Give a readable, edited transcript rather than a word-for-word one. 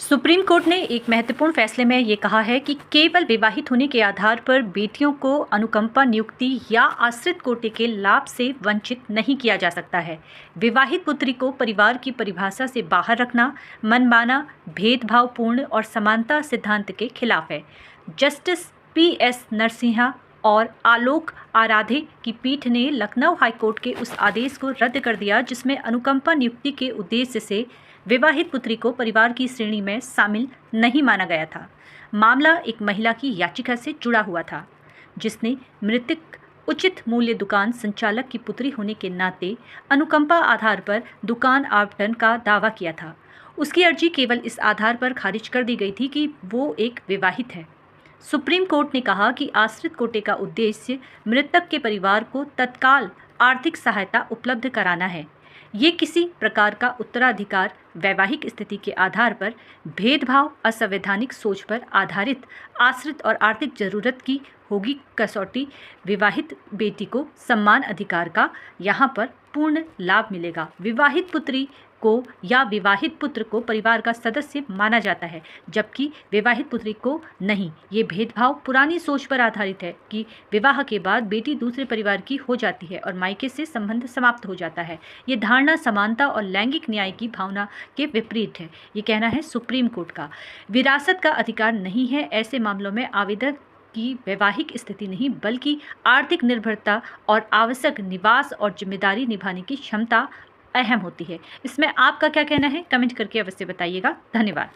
Supreme court ने एक महत्वपूर्ण फैसले में ये कहा है कि केवल विवाहित होने के आधार पर बेटियों को अनुकंपा नियुक्ति या आश्रित कोटे के लाभ से वंचित नहीं किया जा सकता है। विवाहित पुत्री को परिवार की परिभाषा से बाहर रखना मनमाना, भेदभावपूर्ण और समानता सिद्धांत के खिलाफ है। जस्टिस PS नरसिम्हा और आलोक आराधे की पीठ ने लखनऊ हाईकोर्ट के उस आदेश को रद्द कर दिया जिसमें अनुकंपा नियुक्ति के उद्देश्य से विवाहित पुत्री को परिवार की श्रेणी में शामिल नहीं माना गया था। मामला एक महिला की याचिका से जुड़ा हुआ था जिसने मृतक उचित मूल्य दुकान संचालक की पुत्री होने के नाते अनुकंपा आधार पर दुकान आवंटन का दावा किया था। उसकी अर्जी केवल इस आधार पर खारिज कर दी गई थी कि वो एक विवाहित है। सुप्रीम कोर्ट ने कहा कि आश्रित कोटे का उद्देश्य मृतक के परिवार को तत्काल आर्थिक सहायता उपलब्ध कराना है। ये किसी प्रकार का उत्तराधिकार वैवाहिक स्थिति के आधार पर भेदभाव, असंवैधानिक सोच पर आधारित आश्रित और आर्थिक जरूरत की होगी कसौटी। विवाहित बेटी को सम्मान अधिकार का यहाँ पर पूर्ण लाभ मिलेगा। विवाहित पुत्री को या विवाहित पुत्र को परिवार का सदस्य माना जाता है जबकि विवाहित पुत्री को नहीं। ये भेदभाव पुरानी सोच पर आधारित है कि विवाह के बाद बेटी दूसरे परिवार की हो जाती है और मायके से संबंध समाप्त हो जाता है। ये धारणा समानता और लैंगिक न्याय की भावना के विपरीत है। ये कहना है सुप्रीम कोर्ट का। विरासत का अधिकार नहीं है। ऐसे मामलों में आवेदक की वैवाहिक स्थिति नहीं बल्कि आर्थिक निर्भरता और आवश्यक निवास और जिम्मेदारी निभाने की क्षमता अहम होती है। इसमें आपका क्या कहना है? कमेंट करके अवश्य बताइएगा। धन्यवाद।